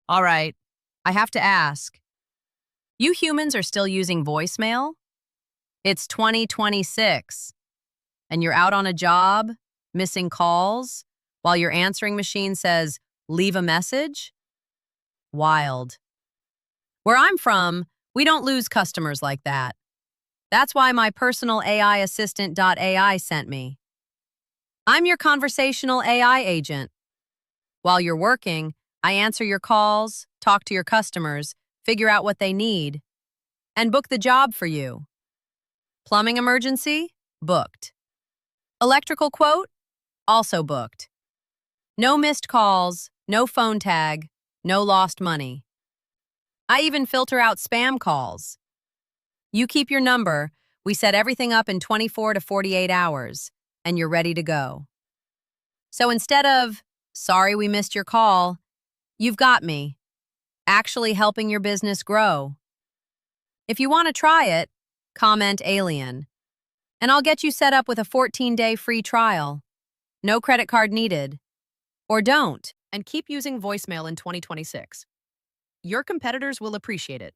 All right, I have to ask. You humans are still using voicemail? It's 2026, and you're out on a job, missing calls, while your answering machine says, leave a message? Wild. Where I'm from, we don't lose customers like that. That's why my personal AI assistant AI sent me. I'm your conversational AI agent. While you're working, I answer your calls, talk to your customers, figure out what they need, and book the job for you. Plumbing emergency? Booked. Electrical quote? Also booked. No missed calls, no phone tag, no lost money. I even filter out spam calls. You keep your number, we set everything up in 24 to 48 hours, and you're ready to go. So instead of, sorry we missed your call, you've got me, actually helping your business grow. If you want to try it, comment alien, and I'll get you set up with a 14-day free trial. No credit card needed. Or don't, and keep using voicemail in 2026. Your competitors will appreciate it.